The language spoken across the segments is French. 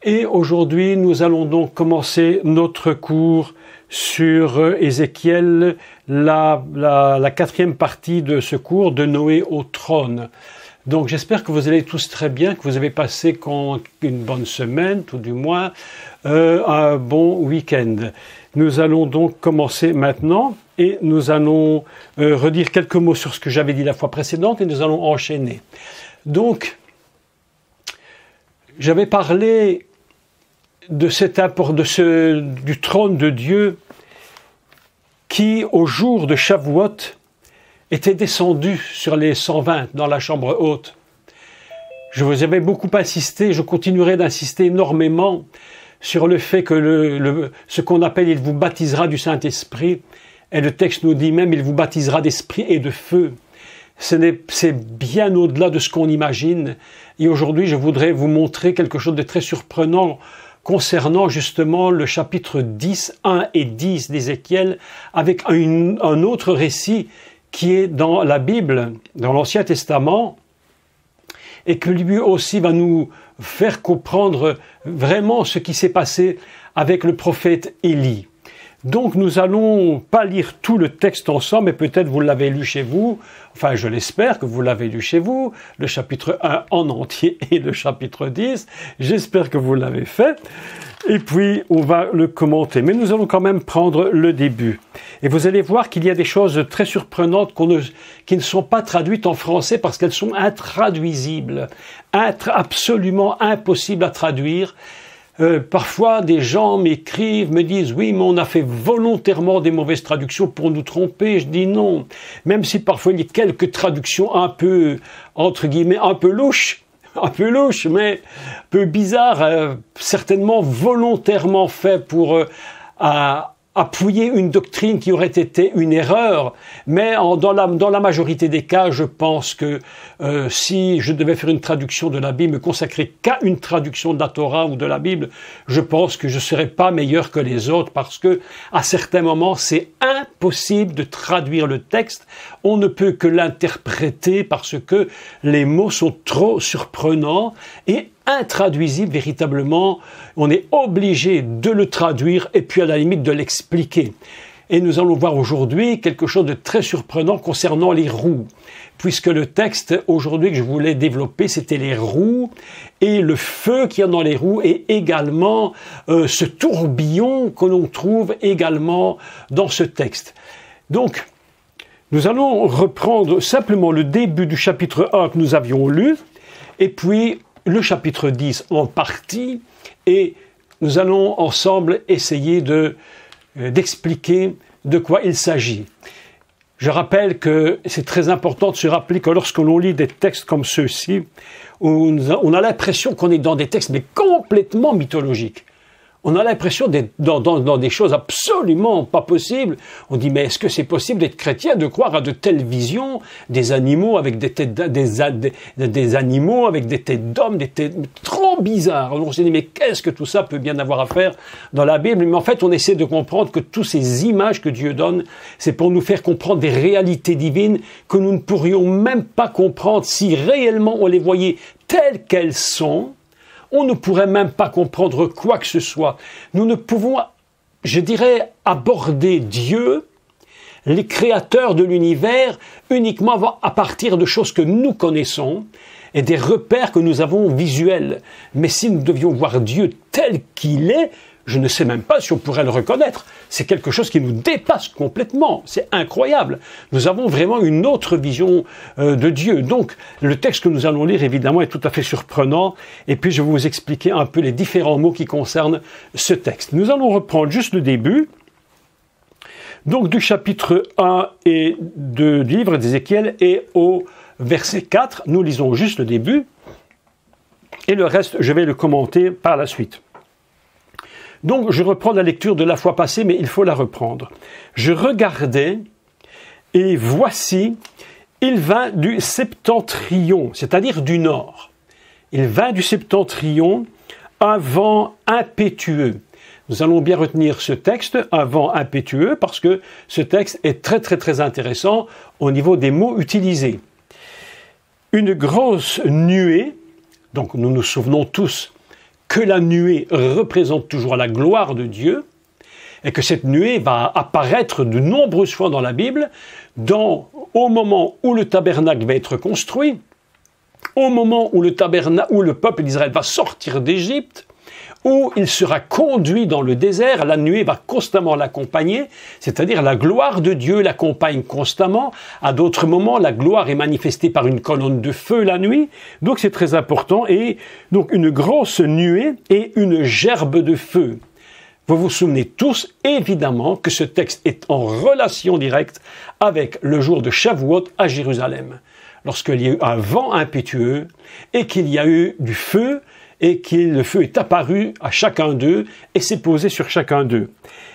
Et aujourd'hui, nous allons donc commencer notre cours sur Ézéchiel, la quatrième partie de ce cours de Noé au trône. Donc j'espère que vous allez tous très bien, que vous avez passé une bonne semaine, tout du moins, un bon week-end. Nous allons donc commencer maintenant et nous allons redire quelques mots sur ce que j'avais dit la fois précédente et nous allons enchaîner. Donc, j'avais parlé du trône de Dieu qui, au jour de Shavuot, était descendu sur les 120 dans la chambre haute. Je vous avais beaucoup insisté, je continuerai d'insister énormément sur le fait que ce qu'on appelle « il vous baptisera du Saint-Esprit », et le texte nous dit même « il vous baptisera d'esprit et de feu ». C'est bien au-delà de ce qu'on imagine. Et aujourd'hui, je voudrais vous montrer quelque chose de très surprenant concernant justement le chapitre 10, 1 et 10 d'Ézéchiel, avec un autre récit qui est dans la Bible, dans l'Ancien Testament, et que lui aussi va nous faire comprendre vraiment ce qui s'est passé avec le prophète Élie. Donc nous allons pas lire tout le texte ensemble, mais peut-être vous l'avez lu chez vous, enfin je l'espère que vous l'avez lu chez vous, le chapitre 1 en entier et le chapitre 10, j'espère que vous l'avez fait, et puis on va le commenter. Mais nous allons quand même prendre le début. Et vous allez voir qu'il y a des choses très surprenantes qui ne sont pas traduites en français parce qu'elles sont intraduisibles, absolument impossibles à traduire. Parfois, des gens m'écrivent, me disent « Oui, mais on a fait volontairement des mauvaises traductions pour nous tromper. » Je dis non. Même si parfois il y a quelques traductions un peu, entre guillemets, un peu louches, mais un peu bizarres, certainement volontairement fait pour appuyer une doctrine qui aurait été une erreur, mais dans la majorité des cas, je pense que si je devais faire une traduction de la Bible, me consacrer qu'à une traduction de la Torah ou de la Bible, je pense que je ne serais pas meilleur que les autres parce que à certains moments, c'est impossible de traduire le texte. On ne peut que l'interpréter parce que les mots sont trop surprenants et intraduisible véritablement, on est obligé de le traduire et puis à la limite de l'expliquer. Et nous allons voir aujourd'hui quelque chose de très surprenant concernant les roues, puisque le texte aujourd'hui que je voulais développer, c'était les roues et le feu qu'il y a dans les roues et également ce tourbillon que l'on trouve également dans ce texte. Donc, nous allons reprendre simplement le début du chapitre 1 que nous avions lu, et puis le chapitre 10 en partie, et nous allons ensemble essayer d'expliquer de quoi il s'agit. Je rappelle que c'est très important de se rappeler que lorsque l'on lit des textes comme ceux-ci, on a l'impression qu'on est dans des textes mais complètement mythologiques. On a l'impression d'être dans des choses absolument pas possibles. On dit, mais est-ce que c'est possible d'être chrétien, de croire à de telles visions, des animaux avec des têtes, des animaux avec des têtes d'hommes, des têtes trop bizarres. Alors on s'est dit, mais qu'est-ce que tout ça peut bien avoir à faire dans la Bible? Mais en fait, on essaie de comprendre que toutes ces images que Dieu donne, c'est pour nous faire comprendre des réalités divines que nous ne pourrions même pas comprendre si réellement on les voyait telles qu'elles sont. On ne pourrait même pas comprendre quoi que ce soit. Nous ne pouvons, je dirais, aborder Dieu, les créateurs de l'univers, uniquement à partir de choses que nous connaissons et des repères que nous avons visuels. Mais si nous devions voir Dieu tel qu'il est, je ne sais même pas si on pourrait le reconnaître. C'est quelque chose qui nous dépasse complètement. C'est incroyable. Nous avons vraiment une autre vision de Dieu. Donc, le texte que nous allons lire, évidemment, est tout à fait surprenant. Et puis, je vais vous expliquer un peu les différents mots qui concernent ce texte. Nous allons reprendre juste le début. Donc, du chapitre 1 et 2 du livre d'Ézéchiel et au verset 4. Nous lisons juste le début. Et le reste, je vais le commenter par la suite. Donc, je reprends la lecture de la fois passée, mais il faut la reprendre. Je regardais, et voici, il vint du septentrion, c'est-à-dire du nord. Il vint du septentrion, un vent impétueux. Nous allons bien retenir ce texte, un vent impétueux, parce que ce texte est très très très intéressant au niveau des mots utilisés. Une grosse nuée, donc nous nous souvenons tous que la nuée représente toujours la gloire de Dieu, et que cette nuée va apparaître de nombreuses fois dans la Bible, au moment où le tabernacle va être construit, au moment où le peuple d'Israël va sortir d'Égypte, où il sera conduit dans le désert, la nuée va constamment l'accompagner, c'est-à-dire la gloire de Dieu l'accompagne constamment. À d'autres moments, la gloire est manifestée par une colonne de feu la nuit, donc c'est très important. Et donc une grosse nuée et une gerbe de feu. Vous vous souvenez tous, évidemment, que ce texte est en relation directe avec le jour de Shavuot à Jérusalem, lorsqu'il y a eu un vent impétueux et qu'il y a eu du feu, et que le feu est apparu à chacun d'eux et s'est posé sur chacun d'eux.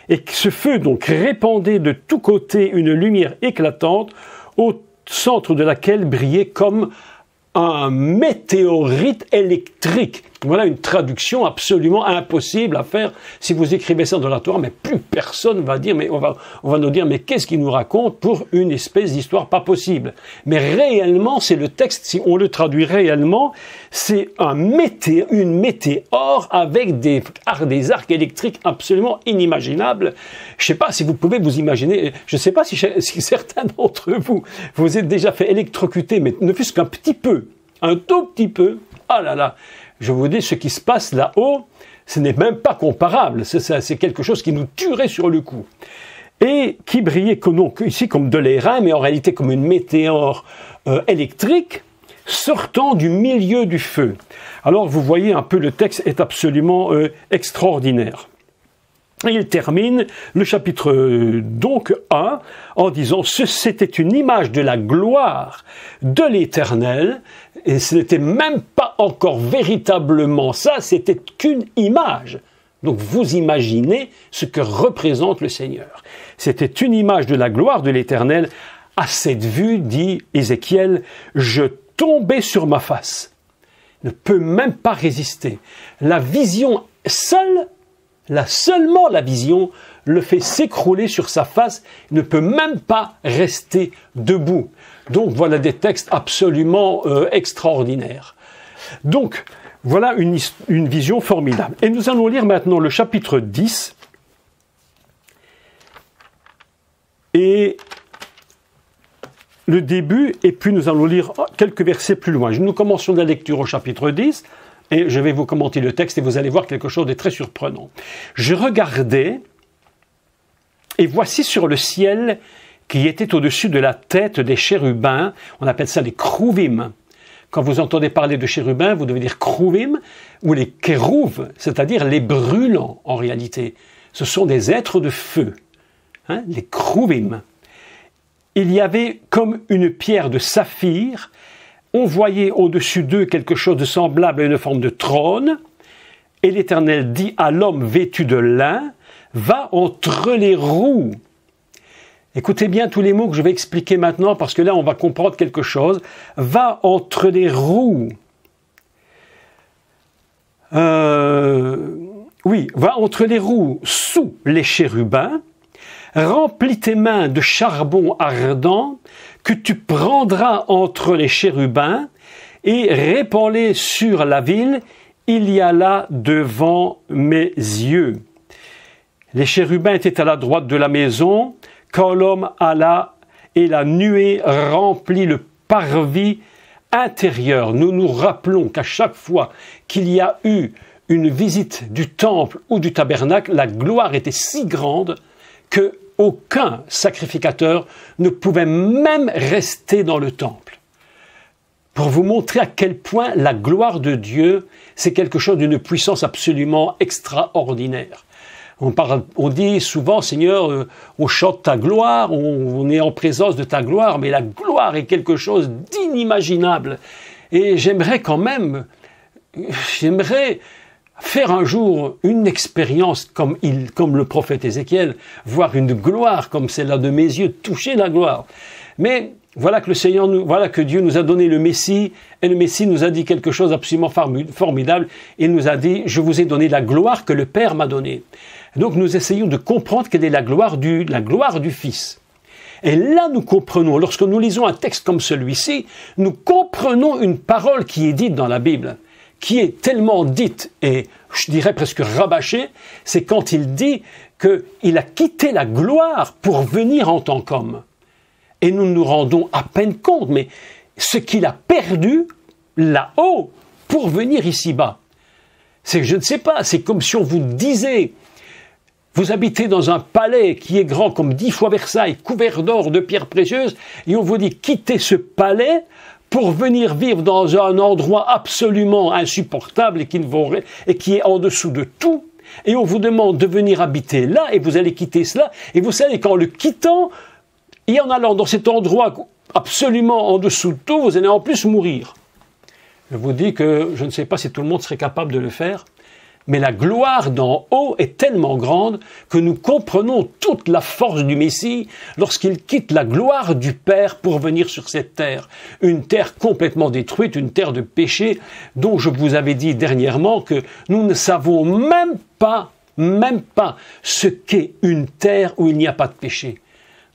Et que ce feu donc répandait de tous côtés une lumière éclatante, au centre de laquelle brillait comme un météorite électrique. Voilà une traduction absolument impossible à faire. Si vous écrivez ça dans la Torah, mais plus personne va dire, mais on va nous dire, mais qu'est-ce qu'il nous raconte pour une espèce d'histoire pas possible. Mais réellement, c'est le texte, si on le traduit réellement, c'est une météore avec des arcs électriques absolument inimaginables. Je ne sais pas si vous pouvez vous imaginer, je ne sais pas si certains d'entre vous, vous êtes déjà fait électrocuter, mais ne fût-ce qu'un petit peu, un tout petit peu, ah là là, je vous dis, ce qui se passe là-haut, ce n'est même pas comparable. C'est quelque chose qui nous tuerait sur le coup. Et qui brillait ici comme de l'airain, mais en réalité comme une météore électrique, sortant du milieu du feu. Alors vous voyez un peu, le texte est absolument extraordinaire. Et il termine le chapitre donc 1 en disant « C'était une image de la gloire de l'Éternel » et ce n'était même pas encore véritablement ça, c'était qu'une image. Donc vous imaginez ce que représente le Seigneur. C'était une image de la gloire de l'Éternel. À cette vue, dit Ézéchiel, je tombais sur ma face. Il ne peut même pas résister. La vision seule, seulement la vision, le fait s'écrouler sur sa face. Il ne peut même pas rester debout. Donc voilà des textes absolument extraordinaires. Donc voilà une vision formidable. Et nous allons lire maintenant le chapitre 10. Et le début, et puis nous allons lire quelques versets plus loin. Nous commençons la lecture au chapitre 10, et je vais vous commenter le texte, et vous allez voir quelque chose de très surprenant. Je regardais, et voici sur le ciel qui était au-dessus de la tête des chérubins, on appelle ça les krouvim. Quand vous entendez parler de chérubins, vous devez dire krouvim, ou les kérouves, c'est-à-dire les brûlants en réalité. Ce sont des êtres de feu, les krouvim. Il y avait comme une pierre de saphir, on voyait au-dessus d'eux quelque chose de semblable à une forme de trône, et l'Éternel dit à l'homme vêtu de lin, va entre les roues. Écoutez bien tous les mots que je vais expliquer maintenant, parce que là on va comprendre quelque chose. Va entre les roues. Va entre les roues sous les chérubins. Remplis tes mains de charbon ardent que tu prendras entre les chérubins et répands-les sur la ville. Il y a là devant mes yeux. Les chérubins étaient à la droite de la maison, quand l'homme alla et la nuée remplit le parvis intérieur. Nous nous rappelons qu'à chaque fois qu'il y a eu une visite du temple ou du tabernacle, la gloire était si grande que aucun sacrificateur ne pouvait même rester dans le temple. Pour vous montrer à quel point la gloire de Dieu, c'est quelque chose d'une puissance absolument extraordinaire. On dit souvent, Seigneur, on chante ta gloire, on est en présence de ta gloire, mais la gloire est quelque chose d'inimaginable. Et j'aimerais faire un jour une expérience comme le prophète Ézéchiel, voir une gloire comme celle-là de mes yeux, toucher la gloire. Mais voilà que Dieu nous a donné le Messie, et le Messie nous a dit quelque chose d'absolument formidable. Il nous a dit, je vous ai donné la gloire que le Père m'a donnée. Donc nous essayons de comprendre quelle est la gloire du Fils. Et là nous comprenons, lorsque nous lisons un texte comme celui-ci, nous comprenons une parole qui est dite dans la Bible, qui est tellement dite et je dirais presque rabâchée, c'est quand il dit qu'il a quitté la gloire pour venir en tant qu'homme. Et nous nous rendons à peine compte, mais ce qu'il a perdu là-haut pour venir ici-bas. C'est, je ne sais pas, c'est comme si on vous disait, vous habitez dans un palais qui est grand comme 10 fois Versailles, couvert d'or, de pierres précieuses, et on vous dit quittez ce palais pour venir vivre dans un endroit absolument insupportable et qui est en dessous de tout. Et on vous demande de venir habiter là, et vous allez quitter cela. Et vous savez qu'en le quittant, et en allant dans cet endroit absolument en dessous de tout, vous allez en plus mourir. Je vous dis que je ne sais pas si tout le monde serait capable de le faire, mais la gloire d'en haut est tellement grande que nous comprenons toute la force du Messie lorsqu'il quitte la gloire du Père pour venir sur cette terre. Une terre complètement détruite, une terre de péché dont je vous avais dit dernièrement que nous ne savons même pas ce qu'est une terre où il n'y a pas de péché.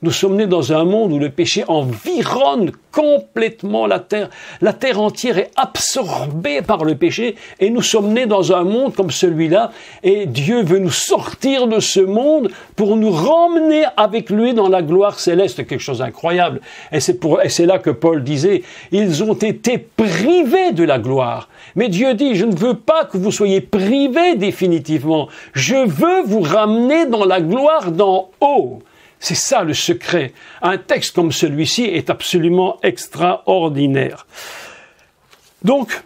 Nous sommes nés dans un monde où le péché environne complètement la terre. La terre entière est absorbée par le péché et nous sommes nés dans un monde comme celui-là et Dieu veut nous sortir de ce monde pour nous ramener avec lui dans la gloire céleste, quelque chose d'incroyable. Et c'est là que Paul disait, ils ont été privés de la gloire. Mais Dieu dit, je ne veux pas que vous soyez privés définitivement. Je veux vous ramener dans la gloire d'en haut. C'est ça le secret. Un texte comme celui-ci est absolument extraordinaire. Donc,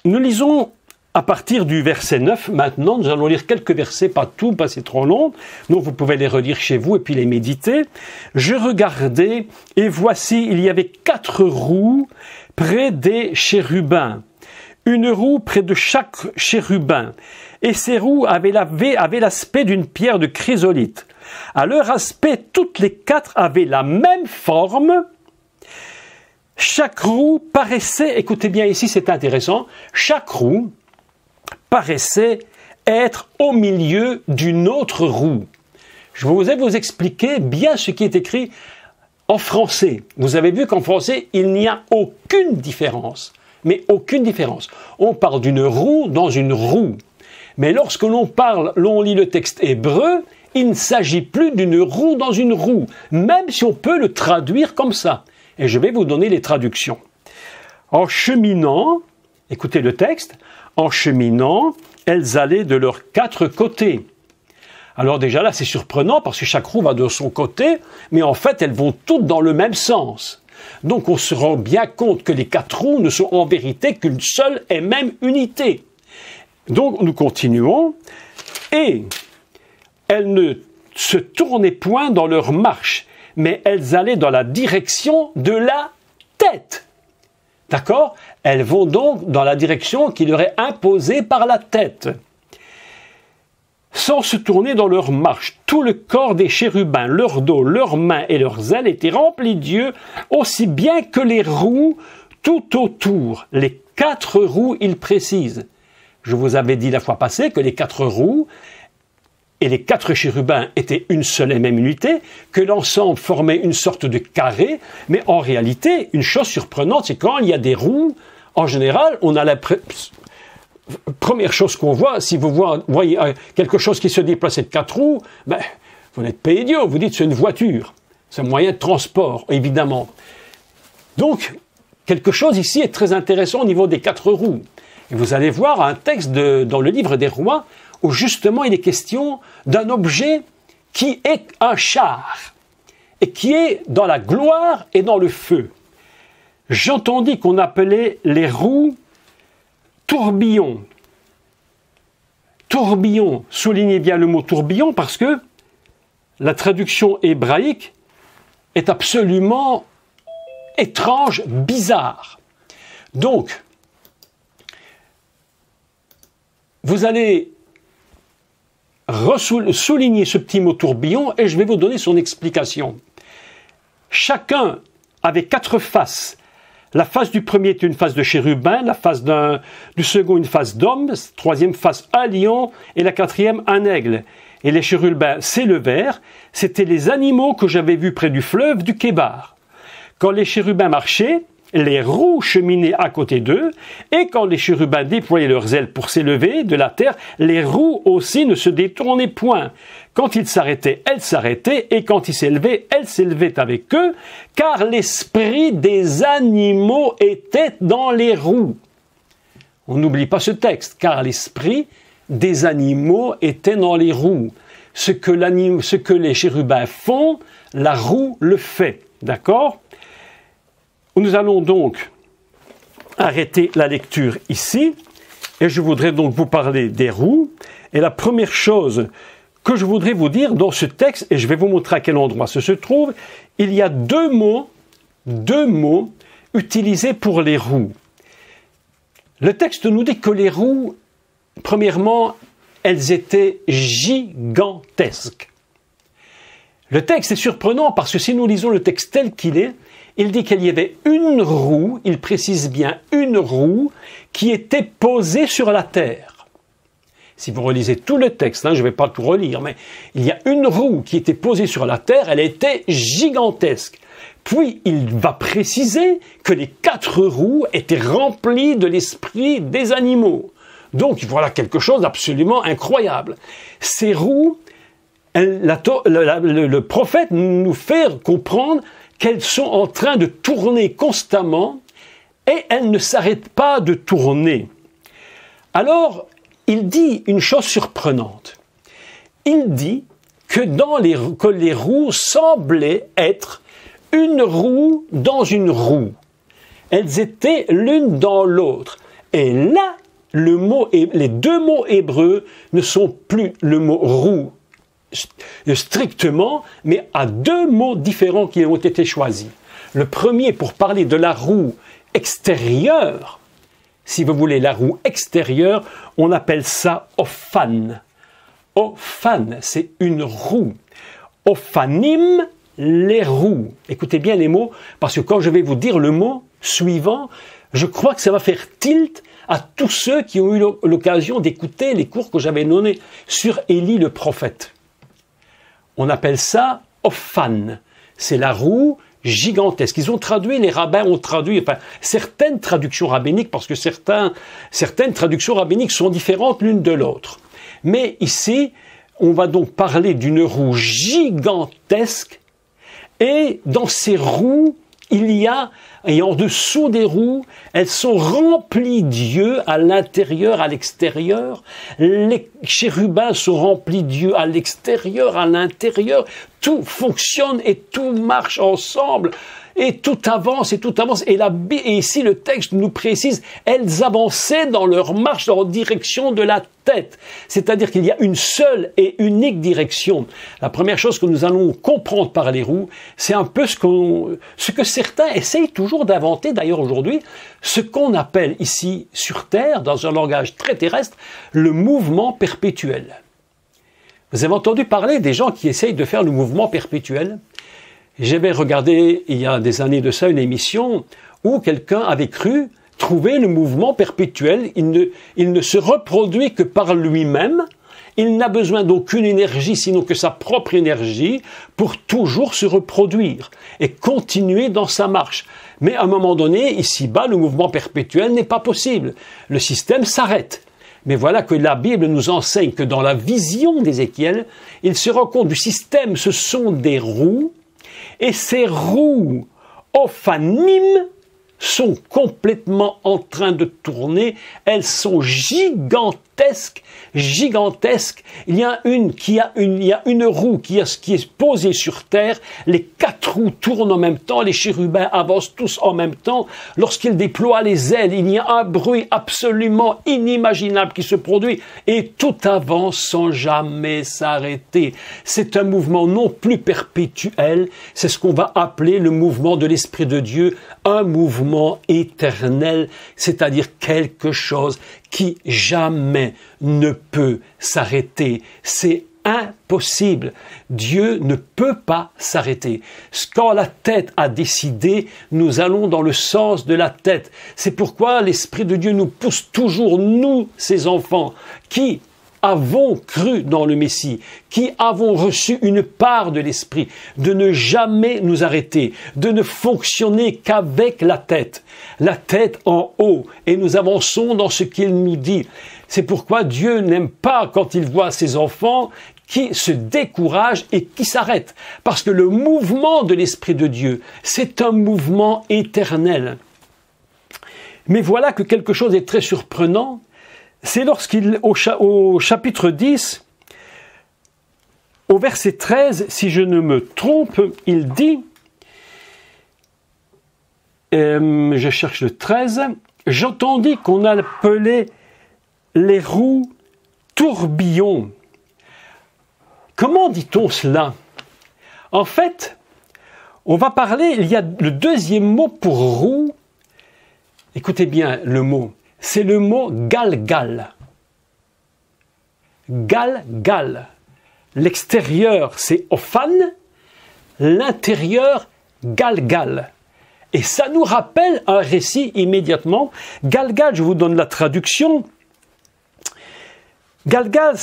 nous lisons à partir du verset 9. Maintenant, nous allons lire quelques versets, pas tout, pas c'est trop long. Donc, vous pouvez les relire chez vous et puis les méditer. Je regardais et voici, il y avait 4 roues près des chérubins. Une roue près de chaque chérubin. Et ces roues avaient l'aspect d'une pierre de chrysolite. À leur aspect, toutes les 4 avaient la même forme. Chaque roue paraissait, écoutez bien ici, c'est intéressant, chaque roue paraissait être au milieu d'une autre roue. Je vais vous expliquer bien ce qui est écrit en français. Vous avez vu qu'en français, il n'y a aucune différence. Mais aucune différence. On parle d'une roue dans une roue. Mais lorsque l'on lit le texte hébreu, il ne s'agit plus d'une roue dans une roue, même si on peut le traduire comme ça. Et je vais vous donner les traductions. En cheminant, écoutez le texte, en cheminant, elles allaient de leurs 4 côtés. Alors déjà là, c'est surprenant parce que chaque roue va de son côté, mais en fait, elles vont toutes dans le même sens. Donc on se rend bien compte que les 4 roues ne sont en vérité qu'une seule et même unité. Donc nous continuons, et elles ne se tournaient point dans leur marche, mais elles allaient dans la direction de la tête. D'accord? Elles vont donc dans la direction qui leur est imposée par la tête. Sans se tourner dans leur marche, tout le corps des chérubins, leur dos, leurs mains et leurs ailes étaient remplis d'yeux, aussi bien que les roues tout autour. Les 4 roues, il précise. Je vous avais dit la fois passée que les 4 roues et les 4 chérubins étaient une seule et même unité, que l'ensemble formait une sorte de carré, mais en réalité, une chose surprenante, c'est quand il y a des roues, en général, on a la première chose qu'on voit, si vous voyez quelque chose qui se déplace de 4 roues, ben, vous n'êtes pas idiot, vous dites c'est une voiture, c'est un moyen de transport, évidemment. Donc, quelque chose ici est très intéressant au niveau des 4 roues. Et vous allez voir un texte dans le livre des rois, où justement il est question d'un objet qui est un char, et qui est dans la gloire et dans le feu. J'entendis qu'on appelait les roues tourbillons. Tourbillon, soulignez bien le mot tourbillon, parce que la traduction hébraïque est absolument étrange, bizarre. Donc, vous allez souligner ce petit mot tourbillon et je vais vous donner son explication. Chacun avait 4 faces. La face du premier est une face de chérubin, la face du second une face d'homme, la troisième face un lion et la 4e un aigle. Et les chérubins s'élevèrent, c'étaient les animaux que j'avais vus près du fleuve du Kébar. Quand les chérubins marchaient, les roues cheminaient à côté d'eux, et quand les chérubins déployaient leurs ailes pour s'élever de la terre, les roues aussi ne se détournaient point. Quand ils s'arrêtaient, elles s'arrêtaient, et quand ils s'élevaient, elles s'élevaient avec eux, car l'esprit des animaux était dans les roues. On n'oublie pas ce texte, car l'esprit des animaux était dans les roues. Ce que les chérubins font, la roue le fait. D'accord ? Nous allons donc arrêter la lecture ici, et je voudrais donc vous parler des roues. Et la première chose que je voudrais vous dire dans ce texte, et je vais vous montrer à quel endroit ce se trouve, il y a deux mots utilisés pour les roues. Le texte nous dit que les roues, premièrement, elles étaient gigantesques. Le texte est surprenant parce que si nous lisons le texte tel qu'il est, il dit qu'il y avait une roue, il précise bien une roue, qui était posée sur la terre. Si vous relisez tout le texte, je ne vais pas tout relire, mais il y a une roue qui était posée sur la terre, elle était gigantesque. Puis il va préciser que les 4 roues étaient remplies de l'esprit des animaux. Donc voilà quelque chose d'absolument incroyable. Ces roues, le prophète nous fait comprendre qu'elles sont en train de tourner constamment et elles ne s'arrêtent pas de tourner. Alors, il dit une chose surprenante. Il dit que les roues semblaient être une roue dans une roue. Elles étaient l'une dans l'autre. Et là, les deux mots hébreux ne sont plus le mot roue strictement, mais à 2 mots différents qui ont été choisis. Le premier pour parler de la roue extérieure, si vous voulez la roue extérieure, on appelle ça ophan. Ophan, c'est une roue. Ophanim, les roues. Écoutez bien les mots, parce que quand je vais vous dire le mot suivant, je crois que ça va faire tilt à tous ceux qui ont eu l'occasion d'écouter les cours que j'avais donnés sur Élie le prophète. On appelle ça ophan. C'est la roue gigantesque. Ils ont traduit, les rabbins ont traduit, certaines traductions rabbiniques, parce que certaines traductions rabbiniques sont différentes l'une de l'autre. Mais ici, on va donc parler d'une roue gigantesque, et dans ces roues, et en dessous des roues, elles sont remplies d'yeux à l'intérieur, à l'extérieur. Les chérubins sont remplis d'yeux à l'extérieur, à l'intérieur. Tout fonctionne et tout marche ensemble. Et tout avance et tout avance. Et ici, le texte nous précise, elles avançaient dans leur marche en direction de la tête. C'est-à-dire qu'il y a une seule et unique direction. La première chose que nous allons comprendre par les roues, c'est un peu ce que certains essayent toujours d'inventer, d'ailleurs aujourd'hui, ce qu'on appelle ici sur Terre, dans un langage très terrestre, le mouvement perpétuel. Vous avez entendu parler des gens qui essayent de faire le mouvement perpétuel? J'avais regardé, il y a des années de ça, une émission où quelqu'un avait cru trouver le mouvement perpétuel. Il ne se reproduit que par lui-même. Il n'a besoin d'aucune énergie, sinon que sa propre énergie, pour toujours se reproduire et continuer dans sa marche. Mais à un moment donné, ici-bas, le mouvement perpétuel n'est pas possible. Le système s'arrête. Mais voilà que la Bible nous enseigne que dans la vision d'Ézéchiel, il se rend compte du système, ce sont des roues, et ces roues ophanim sont complètement en train de tourner. Elles sont gigantesques. Il y a une roue qui est posée sur terre. Les 4 roues tournent en même temps. Les chérubins avancent tous en même temps. Lorsqu'ils déploient les ailes, il y a un bruit absolument inimaginable qui se produit et tout avance sans jamais s'arrêter. C'est un mouvement non plus perpétuel. C'est ce qu'on va appeler le mouvement de l'Esprit de Dieu, un mouvement éternel, c'est-à-dire quelque chose qui jamais ne peut s'arrêter. C'est impossible. Dieu ne peut pas s'arrêter. Quand la tête a décidé, nous allons dans le sens de la tête. C'est pourquoi l'Esprit de Dieu nous pousse toujours, nous, ses enfants, qui avons cru dans le Messie, qui avons reçu une part de l'Esprit, de ne jamais nous arrêter, de ne fonctionner qu'avec la tête en haut, et nous avançons dans ce qu'il nous dit. C'est pourquoi Dieu n'aime pas quand il voit ses enfants qui se découragent et qui s'arrêtent. Parce que le mouvement de l'Esprit de Dieu, c'est un mouvement éternel. Mais voilà que quelque chose est très surprenant, c'est au chapitre 10, au verset 13, si je ne me trompe, il dit, je cherche le 13, j'entendis qu'on appelait les roues tourbillons. Comment dit-on cela? En fait, on va parler, il y a le deuxième mot pour roue. Écoutez bien le mot, c'est le mot galgal. Galgal. L'extérieur, c'est ophan, l'intérieur, galgal. Et ça nous rappelle un récit immédiatement. Galgal, je vous donne la traduction. Galgal,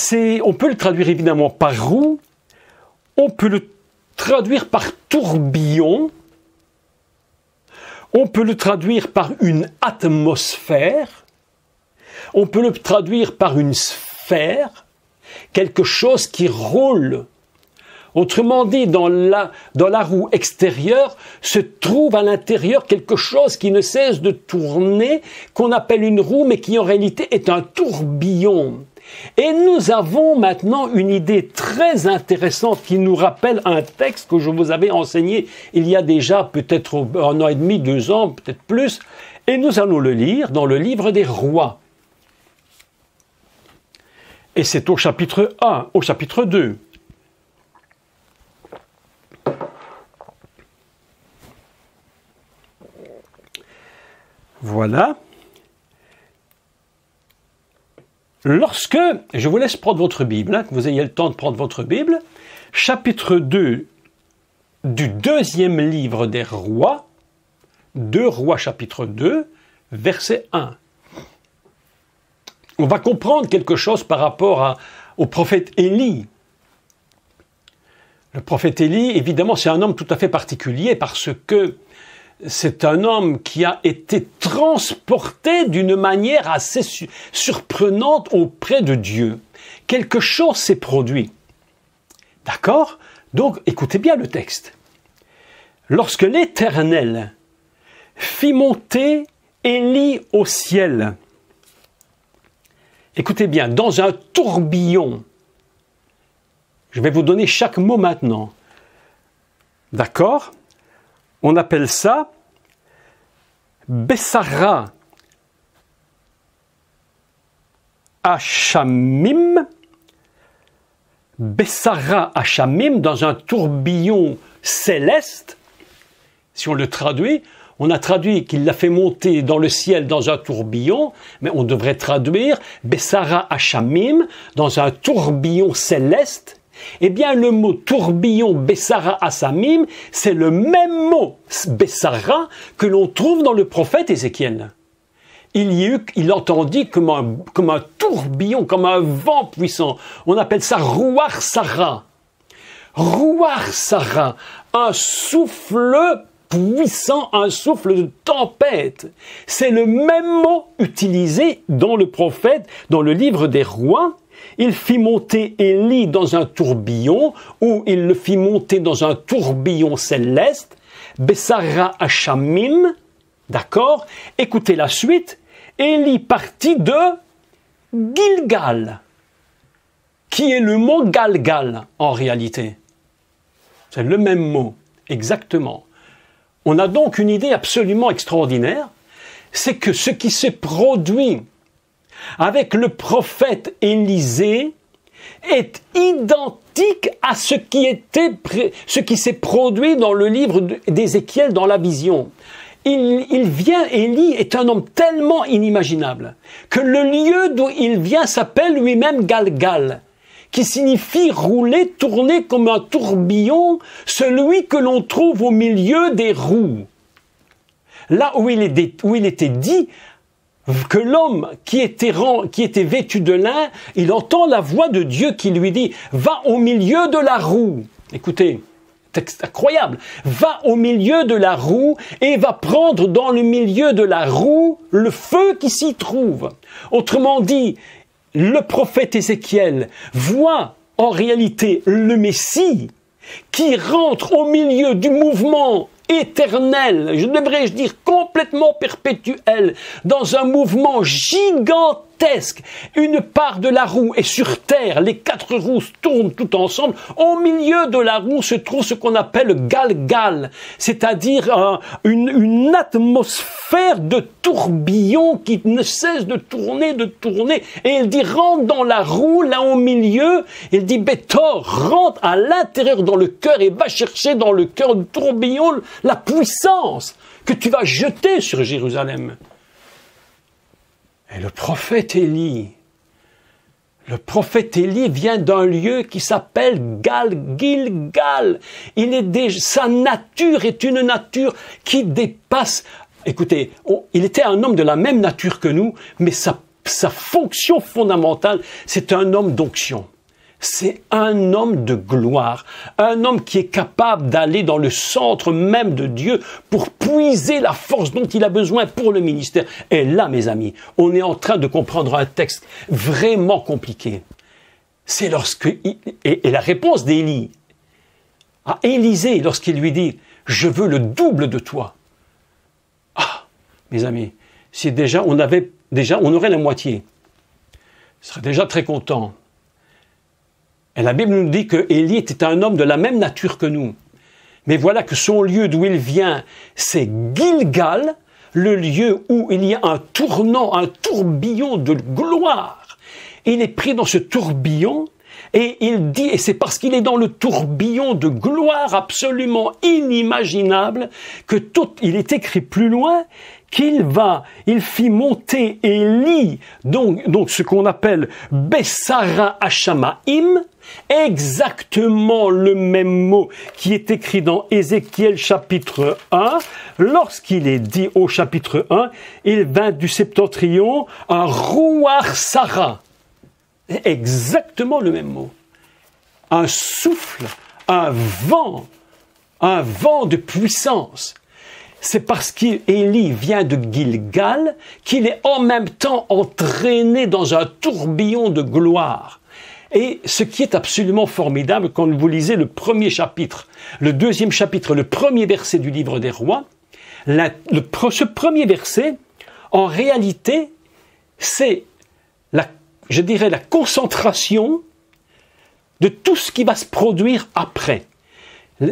on peut le traduire évidemment par roue, on peut le traduire par tourbillon, on peut le traduire par une atmosphère, on peut le traduire par une sphère, quelque chose qui roule. Autrement dit, dans la roue extérieure se trouve à l'intérieur quelque chose qui ne cesse de tourner, qu'on appelle une roue, mais qui en réalité est un tourbillon. Et nous avons maintenant une idée très intéressante qui nous rappelle un texte que je vous avais enseigné il y a déjà peut-être 1 an et demi, 2 ans, peut-être plus, et nous allons le lire dans le livre des rois. Et c'est au chapitre 1, au chapitre 2. Voilà. Lorsque, je vous laisse prendre votre Bible, que vous ayez le temps de prendre votre Bible, chapitre 2 du 2e livre des rois, 2 Rois chapitre 2, verset 1. On va comprendre quelque chose par rapport au prophète Élie. Le prophète Élie, évidemment, c'est un homme tout à fait particulier parce que c'est un homme qui a été transporté d'une manière assez surprenante auprès de Dieu. Quelque chose s'est produit. D'accord? Donc, écoutez bien le texte. Lorsque l'Éternel fit monter Élie au ciel, écoutez bien, dans un tourbillon, je vais vous donner chaque mot maintenant. D'accord? On appelle ça Bessara Hachamim. Bessara Hachamim, dans un tourbillon céleste. Si on le traduit, on a traduit qu'il l'a fait monter dans le ciel dans un tourbillon, mais on devrait traduire Bessara Hachamim, dans un tourbillon céleste. Eh bien, le mot tourbillon Bessara Hachamim, c'est le même mot Bessara que l'on trouve dans le prophète Ézéchiel. Il entendit comme un tourbillon, comme un vent puissant. On appelle ça Ruach Sarah. Ruach Sarah, un souffle puissant, un souffle de tempête. C'est le même mot utilisé dans le prophète, dans le livre des rois. Il fit monter Élie dans un tourbillon, ou il le fit monter dans un tourbillon céleste, Bessara Hachamim, d'accord? Écoutez la suite. Élie partit de Gilgal, qui est le mot Galgal en réalité. C'est le même mot, exactement. On a donc une idée absolument extraordinaire, c'est que ce qui s'est produit avec le prophète Élisée est identique à ce qui s'est produit dans le livre d'Ézéchiel dans la vision. Élie est un homme tellement inimaginable que le lieu d'où il vient s'appelle lui-même Galgal, qui signifie rouler, tourner comme un tourbillon, celui que l'on trouve au milieu des roues. Là où il était dit, que l'homme qui était vêtu de lin, il entend la voix de Dieu qui lui dit « Va au milieu de la roue ». Écoutez, texte incroyable. « Va au milieu de la roue et va prendre dans le milieu de la roue le feu qui s'y trouve. » Autrement dit, le prophète Ézéchiel voit en réalité le Messie qui rentre au milieu du mouvement éternel, devrais-je dire complètement perpétuel, dans un mouvement gigantesque. Une part de la roue est sur terre, les 4 roues tournent tout ensemble. Au milieu de la roue se trouve ce qu'on appelle le Galgal, c'est-à-dire une atmosphère de tourbillon qui ne cesse de tourner. Et il dit, rentre dans la roue, là au milieu. Il dit, Béthor, rentre à l'intérieur dans le cœur et va chercher dans le cœur du tourbillon la puissance que tu vas jeter sur Jérusalem. Et le prophète Élie vient d'un lieu qui s'appelle Gilgal. Sa nature est une nature qui dépasse. Écoutez, il était un homme de la même nature que nous, mais sa fonction fondamentale, c'est un homme d'onction. C'est un homme de gloire, un homme qui est capable d'aller dans le centre même de Dieu pour puiser la force dont il a besoin pour le ministère. Et là, mes amis, on est en train de comprendre un texte vraiment compliqué. C'est et la réponse d'Élie à Élisée lorsqu'il lui dit « Je veux le double de toi ». Ah, mes amis, si on aurait la moitié, je serais déjà très content. Et la Bible nous dit que Élie était un homme de la même nature que nous. Mais voilà que son lieu d'où il vient, c'est Gilgal, le lieu où il y a un tourbillon de gloire. Il est pris dans ce tourbillon et il dit, et c'est parce qu'il est dans le tourbillon de gloire absolument inimaginable que il est écrit plus loin il fit monter Élie, donc ce qu'on appelle Bessara Hashamaim, exactement le même mot qui est écrit dans Ézéchiel chapitre 1, lorsqu'il est dit au chapitre 1, il vint du septentrion un Ruach Sarah. Exactement le même mot. Un souffle, un vent de puissance. C'est parce qu'Élie vient de Gilgal qu'il est en même temps entraîné dans un tourbillon de gloire. Et ce qui est absolument formidable, quand vous lisez le premier chapitre, le deuxième chapitre, le premier verset du livre des rois, ce premier verset, en réalité, c'est la concentration de tout ce qui va se produire après.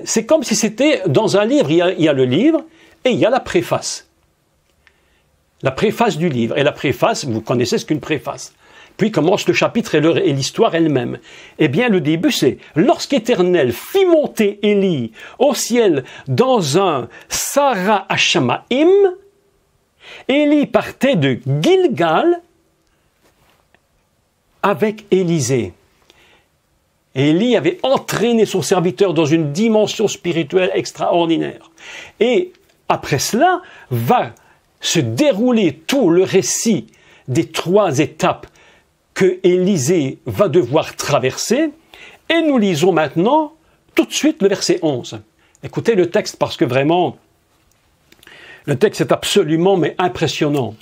C'est comme si c'était dans un livre, il y a le livre, et il y a la préface. La préface du livre. Et la préface, vous connaissez ce qu'une préface. Puis commence le chapitre et l'histoire elle-même. Eh bien, le début, c'est « Lorsqu'Éternel fit monter Élie au ciel dans un Sarah Hashamaim, Élie partait de Gilgal avec Élisée. » Élie avait entraîné son serviteur dans une dimension spirituelle extraordinaire. Et après cela, va se dérouler tout le récit des 3 étapes que Élisée va devoir traverser. Et nous lisons maintenant tout de suite le verset 11. Écoutez le texte parce que vraiment, le texte est absolument impressionnant.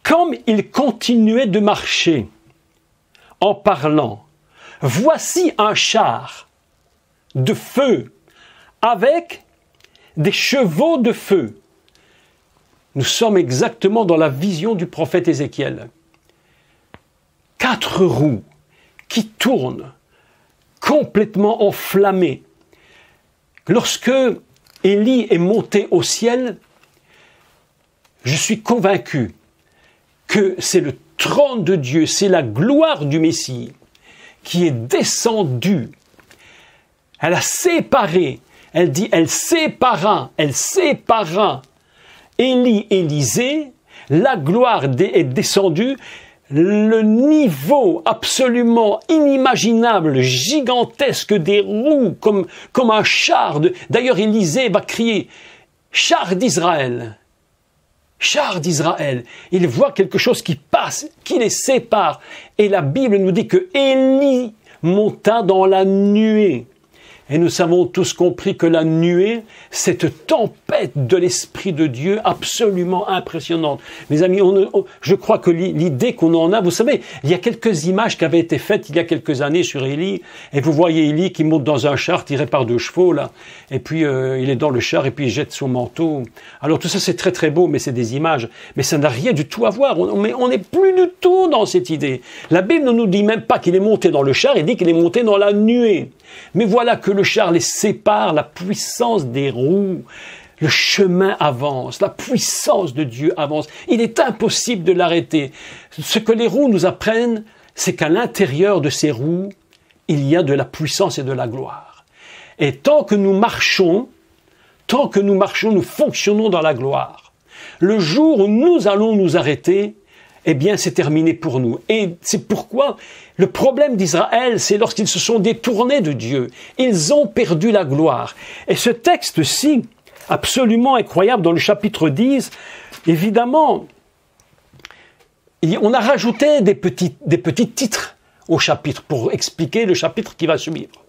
Comme il continuait de marcher en parlant, voici un char de feu avec des chevaux de feu. Nous sommes exactement dans la vision du prophète Ézéchiel. 4 roues qui tournent, complètement enflammées. Lorsque Élie est monté au ciel, je suis convaincu que c'est le trône de Dieu, c'est la gloire du Messie qui est descendue. Elle a séparé. Elle dit, elle sépara Élie, Élisée, la gloire est descendue, le niveau absolument inimaginable, gigantesque des roues, comme un char. D'ailleurs, Élisée va crier, char d'Israël, chars d'Israël. Ils voient quelque chose qui passe, qui les sépare. Et la Bible nous dit que Élie monta dans la nuée. Et nous avons tous compris que la nuée, cette tempête de l'Esprit de Dieu absolument impressionnante. Mes amis, je crois que l'idée qu'on en a, vous savez, il y a quelques images qui avaient été faites il y a quelques années sur Élie, et vous voyez Élie qui monte dans un char tiré par 2 chevaux, là, et puis il est dans le char, et puis il jette son manteau. Alors tout ça c'est très très beau, mais c'est des images, mais ça n'a rien du tout à voir, on n'est plus du tout dans cette idée. La Bible ne nous dit même pas qu'il est monté dans le char, elle dit qu'il est monté dans la nuée. Mais voilà que le char les sépare, la puissance des roues, le chemin avance, la puissance de Dieu avance. Il est impossible de l'arrêter. Ce que les roues nous apprennent, c'est qu'à l'intérieur de ces roues, il y a de la puissance et de la gloire. Et tant que nous marchons, nous fonctionnons dans la gloire. Le jour où nous allons nous arrêter, eh bien, c'est terminé pour nous. Et c'est pourquoi le problème d'Israël, c'est lorsqu'ils se sont détournés de Dieu. Ils ont perdu la gloire. Et ce texte-ci, absolument incroyable, dans le chapitre 10, évidemment, on a rajouté des petits titres au chapitre pour expliquer le chapitre qui va suivre.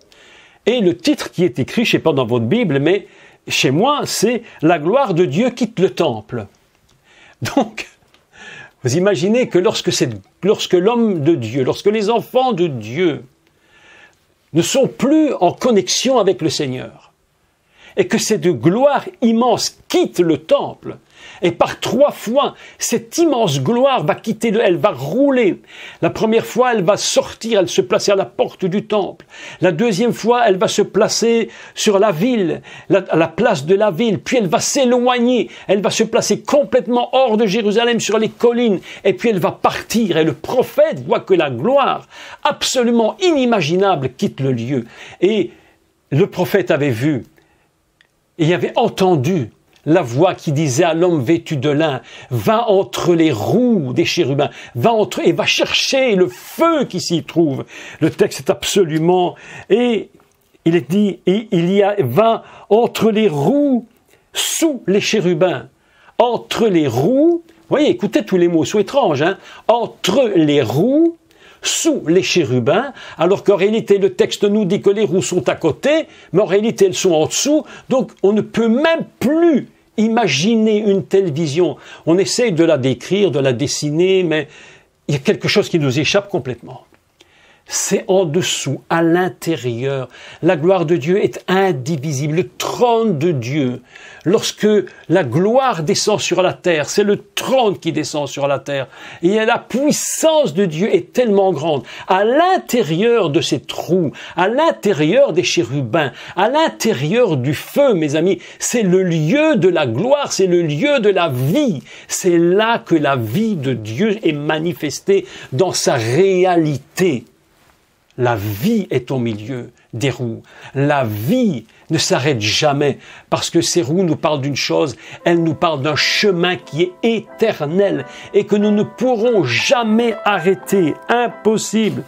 Et le titre qui est écrit, je ne sais pas dans votre Bible, mais chez moi, c'est « La gloire de Dieu quitte le temple ». Donc, vous imaginez que lorsque l'homme de Dieu, lorsque les enfants de Dieu ne sont plus en connexion avec le Seigneur, et que cette gloire immense quitte le temple, et par 3 fois, cette immense gloire va quitter, elle va rouler. La première fois, elle va sortir, elle se placer à la porte du temple. La deuxième fois, elle va se placer sur la ville, à la place de la ville. Puis elle va s'éloigner, elle va se placer complètement hors de Jérusalem, sur les collines. Et puis elle va partir. Et le prophète voit que la gloire, absolument inimaginable, quitte le lieu. Et le prophète avait vu, et avait entendu la voix qui disait à l'homme vêtu de lin, va entre les roues des chérubins, et va chercher le feu qui s'y trouve. Le texte est absolument, et il est dit, va entre les roues sous les chérubins. Entre les roues, vous voyez, écoutez tous les mots, sont étranges, hein, entre les roues, sous les chérubins, alors qu'en réalité le texte nous dit que les roues sont à côté, mais en réalité elles sont en dessous, donc on ne peut même plus imaginer une telle vision. On essaye de la décrire, de la dessiner, mais il y a quelque chose qui nous échappe complètement. C'est en dessous, à l'intérieur. La gloire de Dieu est indivisible. Le trône de Dieu, lorsque la gloire descend sur la terre, c'est le trône qui descend sur la terre. Et la puissance de Dieu est tellement grande. À l'intérieur de ces trous, à l'intérieur des chérubins, à l'intérieur du feu, mes amis, c'est le lieu de la gloire, c'est le lieu de la vie. C'est là que la vie de Dieu est manifestée dans sa réalité. La vie est au milieu des roues. La vie ne s'arrête jamais parce que ces roues nous parlent d'une chose, elles nous parlent d'un chemin qui est éternel et que nous ne pourrons jamais arrêter. Impossible.